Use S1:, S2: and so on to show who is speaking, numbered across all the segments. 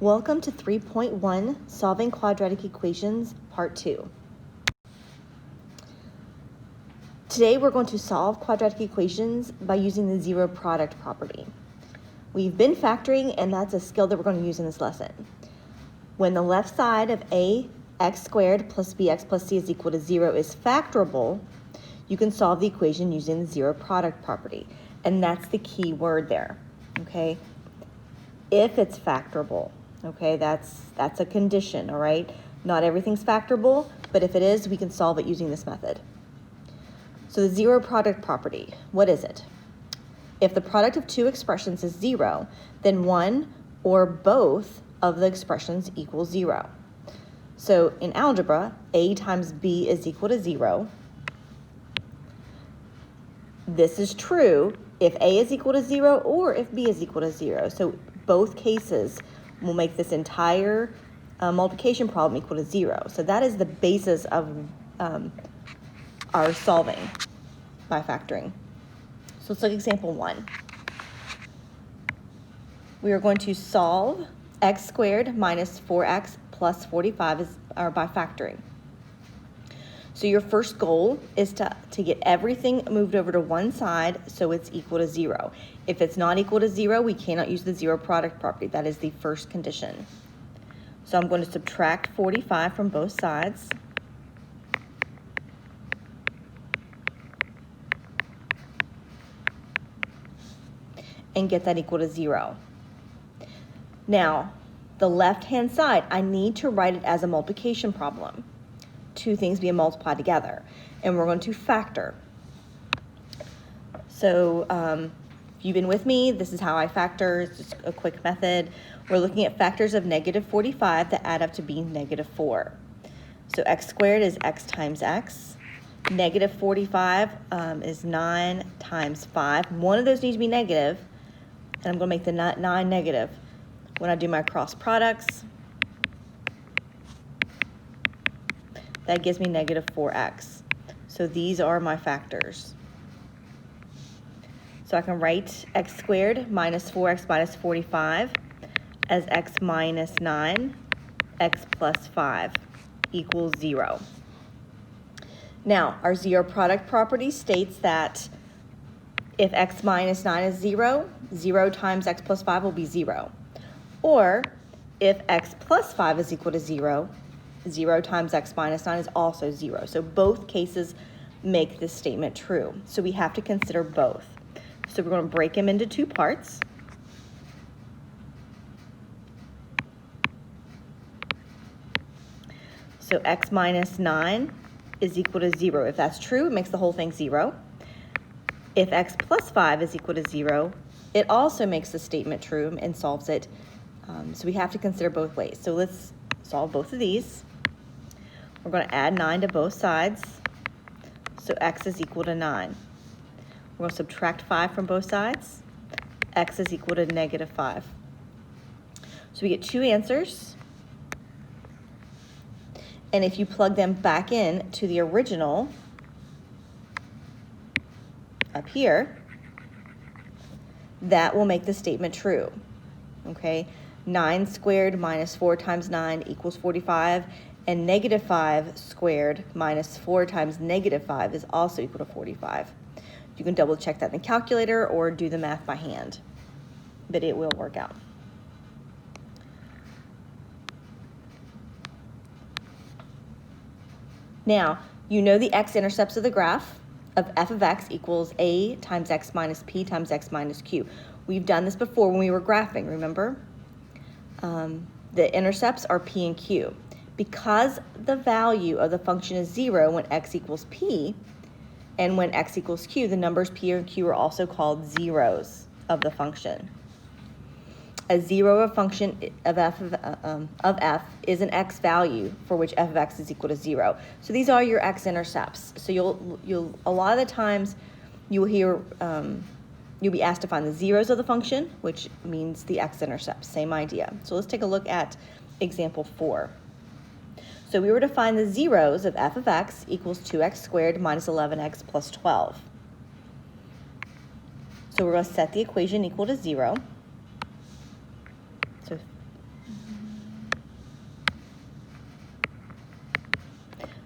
S1: Welcome to 3.1, Solving Quadratic Equations, Part 2. Today we're going to solve quadratic equations by using the zero product property. We've been factoring, and that's a skill that we're going to use in this lesson. When the left side of ax squared plus bx plus c is equal to 0 is factorable, you can solve the equation using the zero product property. And that's the key word there, okay? If it's factorable. Okay, that's a condition, all right? Not everything's factorable, but if it is, we can solve it using this method. So the zero product property, what is it? If the product of two expressions is 0, then one or both of the expressions equals 0. So in algebra, a times b is equal to 0. This is true if a is equal to 0 or if b is equal to 0. So both cases will make this entire multiplication problem equal to 0. So that is the basis of our solving by factoring. So let's look at example 1. We are going to solve x squared minus 4x plus 45 by factoring. So your first goal is to get everything moved over to one side so it's equal to 0. If it's not equal to 0, we cannot use the zero product property. That is the first condition. So I'm going to subtract 45 from both sides. And get that equal to 0. Now, the left-hand side, I need to write it as a multiplication problem. Two things being multiplied together, and we're going to factor. So if you've been with me, this is how I factor. It's just a quick method. We're looking at factors of negative 45 that add up to be negative 4. So x squared is x times x. Negative 45 is 9 times 5. One of those needs to be negative, and I'm going to make the 9 negative. When I do my cross products, that gives me negative 4x. So these are my factors. So I can write x squared minus 4x minus 45 as x minus 9, x plus 5 equals 0. Now, our zero product property states that if x minus 9 is 0, 0 times x plus 5 will be 0. Or if x plus 5 is equal to 0, 0 times x minus 9 is also 0. So both cases make this statement true. So we have to consider both. So we're going to break them into two parts. So x minus 9 is equal to 0. If that's true, it makes the whole thing 0. If x plus 5 is equal to 0, it also makes the statement true and solves it. So we have to consider both ways. So let's solve both of these. We're going to add 9 to both sides. So x is equal to 9. We're going to subtract 5 from both sides. X is equal to negative 5. So we get two answers. And if you plug them back in to the original up here, that will make the statement true. Okay? 9 squared minus 4 times 9 equals 45. And negative 5 squared minus 4 times negative 5 is also equal to 45. You can double check that in the calculator or do the math by hand, but it will work out. Now, you know the x-intercepts of the graph of f of x equals a times x minus p times x minus q. We've done this before when we were graphing, remember? The intercepts are p and q. Because the value of the function is 0 when x equals p, and when x equals q, the numbers p and q are also called zeros of the function. A zero of a function of f is an x value for which f of x is equal to 0. So these are your x-intercepts. So you'll a lot of the times you'll hear you'll be asked to find the zeros of the function, which means the x-intercepts. Same idea. So let's take a look at example 4. So we were to find the zeros of f of x equals 2x squared minus 11x plus 12. So we're going to set the equation equal to 0. So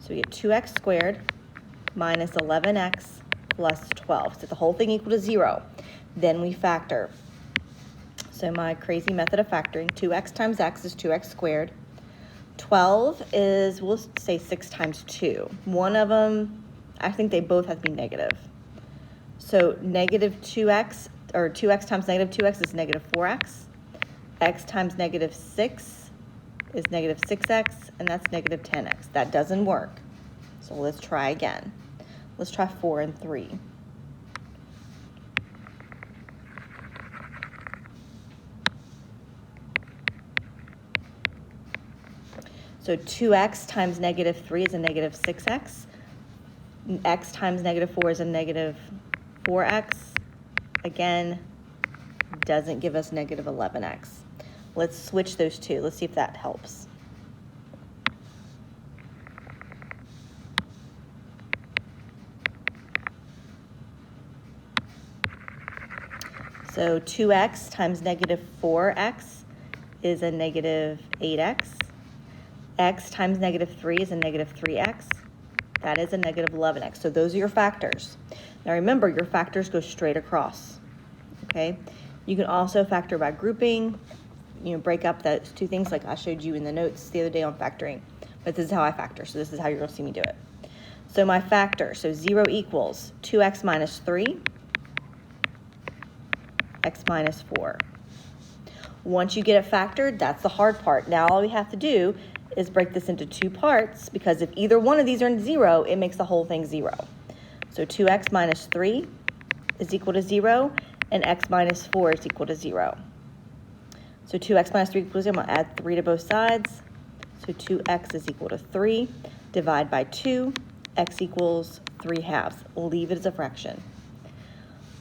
S1: So we get 2x squared minus 11x plus 12. So the whole thing equal to 0. Then we factor. So my crazy method of factoring, 2x times x is 2x squared. 12 is, we'll say 6 times 2. One of them, I think they both have to be negative. So negative 2x, or 2x times negative 2x is negative 4x. X times negative 6 is negative 6x, and that's negative 10x. That doesn't work. So let's try again. Let's try 4 and 3. So 2x times negative 3 is a negative 6x. X times negative 4 is a negative 4x. Again, doesn't give us negative 11x. Let's switch those two. Let's see if that helps. So 2x times negative 4x is a negative 8x. X times negative 3 is a negative 3x. That is a negative 11x. So those are your factors. Now remember, your factors go straight across, okay? You can also factor by grouping, break up those two things like I showed you in the notes the other day on factoring. But this is how I factor, so this is how you're going to see me do it. So my factor, so 0 equals 2x minus 3, x minus 4. Once you get it factored, that's the hard part. Now all we have to do is break this into two parts, because if either one of these are 0, it makes the whole thing 0. So 2x minus 3 is equal to 0, and x minus 4 is equal to 0. So 2x minus 3 equals 0. I'm going to add 3 to both sides. So 2x is equal to 3. Divide by 2. X equals 3 halves. Leave it as a fraction.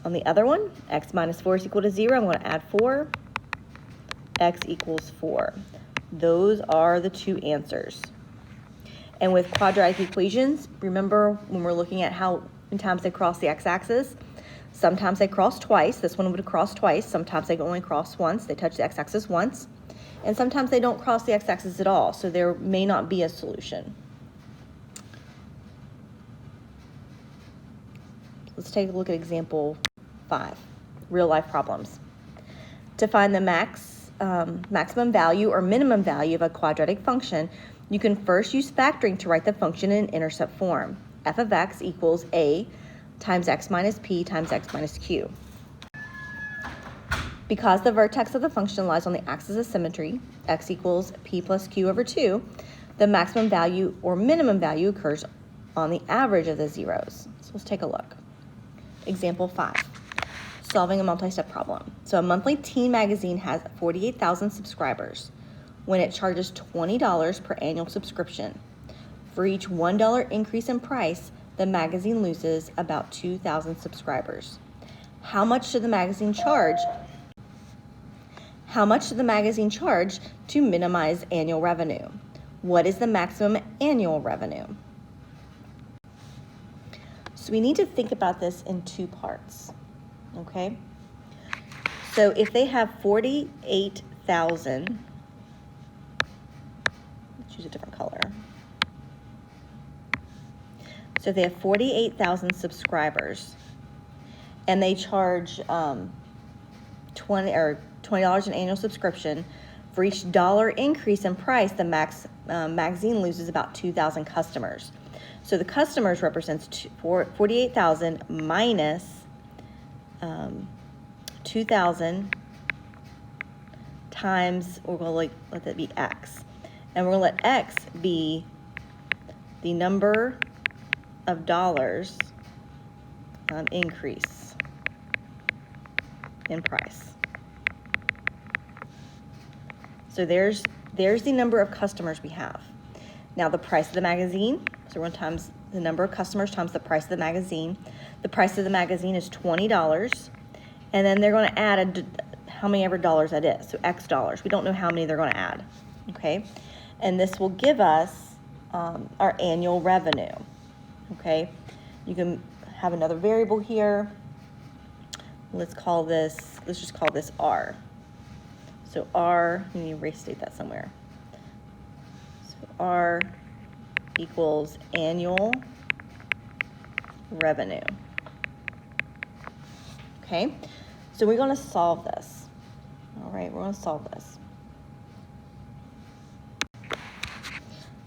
S1: On the other one, x minus 4 is equal to 0. I'm going to add 4. X equals 4. Those are the two answers. And with quadratic equations, remember when we're looking at how many times they cross the x-axis, sometimes they cross twice. This one would cross twice. Sometimes they only cross once. They touch the x-axis once. And sometimes they don't cross the x-axis at all, so there may not be a solution. Let's take a look at example 5, real life problems. To find the maximum value or minimum value of a quadratic function, you can first use factoring to write the function in intercept form. F of x equals a times x minus p times x minus q. Because the vertex of the function lies on the axis of symmetry, x equals p plus q over 2, the maximum value or minimum value occurs on the average of the zeros. So let's take a look. Example 5. Solving a multi-step problem. So a monthly teen magazine has 48,000 subscribers when it charges $20 per annual subscription. For each $1 increase in price, the magazine loses about 2,000 subscribers. How much should the magazine charge? How much should the magazine charge to minimize annual revenue? What is the maximum annual revenue? So we need to think about this in two parts. Okay, so if they have 48,000, let's use a different color. So if they have 48,000 subscribers and they charge $20 in annual subscription, for each dollar increase in price, the magazine loses about 2,000 customers. So the customers represents 48,000 minus 2,000 times, we're going to let that be x. And we're going to let x be the number of dollars increase in price. So there's the number of customers we have. Now the price of the magazine, so we're going to times the number of customers times the price of the magazine. The price of the magazine is $20. And then they're going to add how many ever dollars that is, so X dollars. We don't know how many they're going to add, okay? And this will give us our annual revenue, okay? You can have another variable here. Let's just call this R. So So R, you need to restate that somewhere. So R equals annual revenue. Okay, so we're going to solve this. All right, we're going to solve this.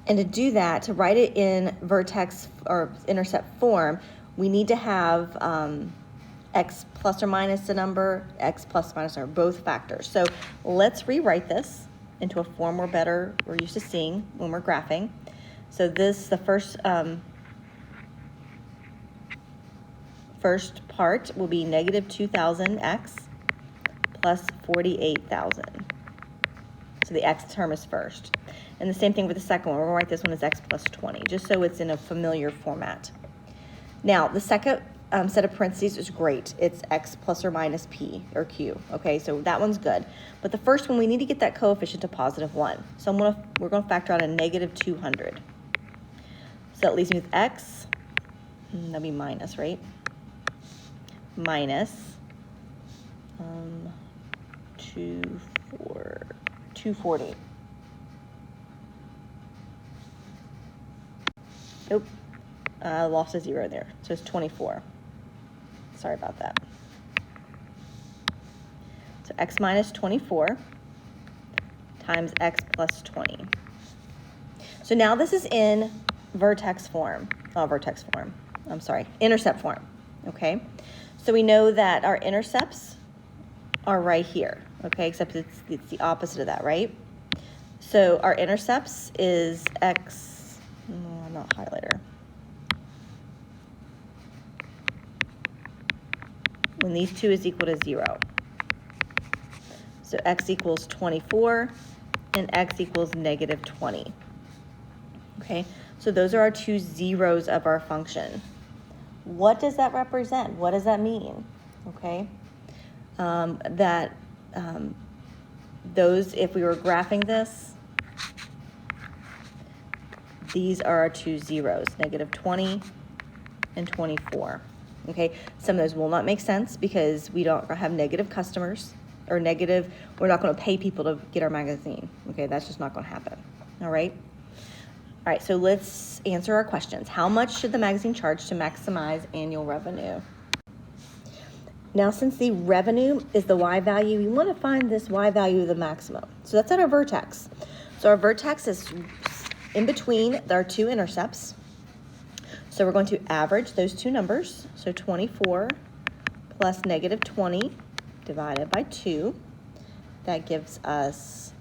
S1: And to do that, to write it in vertex or intercept form, we need to have x plus or minus a number, x plus or minus a number, both factors. So let's rewrite this into a form we're used to seeing when we're graphing. So the first part will be negative 2,000x plus 48,000. So the x term is first. And the same thing with the second one. We're going to write this one as x plus 20, just so it's in a familiar format. Now, the second set of parentheses is great. It's x plus or minus p or q. Okay, so that one's good. But the first one, we need to get that coefficient to positive 1. So we're going to factor out a negative 200. So that leaves me with x. That'll be minus, right? Minus 240. Nope, lost a 0 there, so it's 24. Sorry about that. So x minus 24 times x plus 20. So now this is in intercept form, okay? So we know that our intercepts are right here, okay, except it's the opposite of that, right? So our intercepts is x, not highlighter. When these two is equal to 0. So x equals 24 and x equals negative 20. Okay, so those are our two zeros of our function. What does that represent? What does that mean? Okay, those, if we were graphing this, these are our two zeros, negative 20 and 24. Okay, some of those will not make sense because we don't have negative customers or negative, we're not going to pay people to get our magazine. Okay, that's just not going to happen. All right. All right, so let's answer our questions. How much should the magazine charge to maximize annual revenue? Now, since the revenue is the y value, we want to find this y value of the maximum. So that's at our vertex. So our vertex is in between our two intercepts. So we're going to average those two numbers. So 24 plus negative 20 divided by 2. That gives us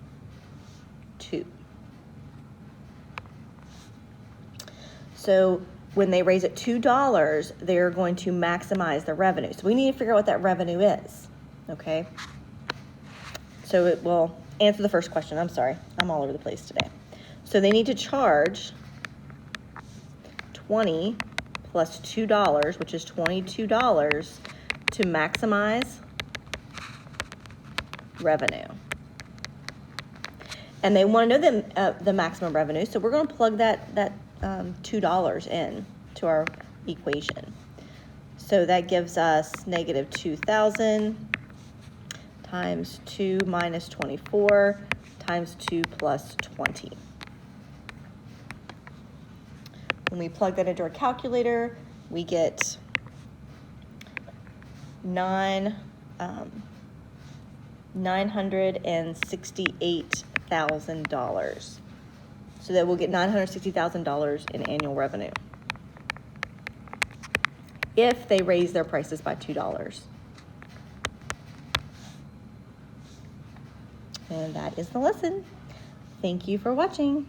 S1: 2. So when they raise it $2, they're going to maximize the revenue. So we need to figure out what that revenue is, okay? So it will answer the first question. I'm sorry, I'm all over the place today. So they need to charge 20 plus $2, which is $22, to maximize revenue. And they want to know the maximum revenue, so we're going to plug that $2 in to our equation. So that gives us negative 2,000 times 2 minus 24 times 2 plus 20. When we plug that into our calculator, we get $968,000. So that we'll get $960,000 in annual revenue if they raise their prices by $2. And that is the lesson. Thank you for watching.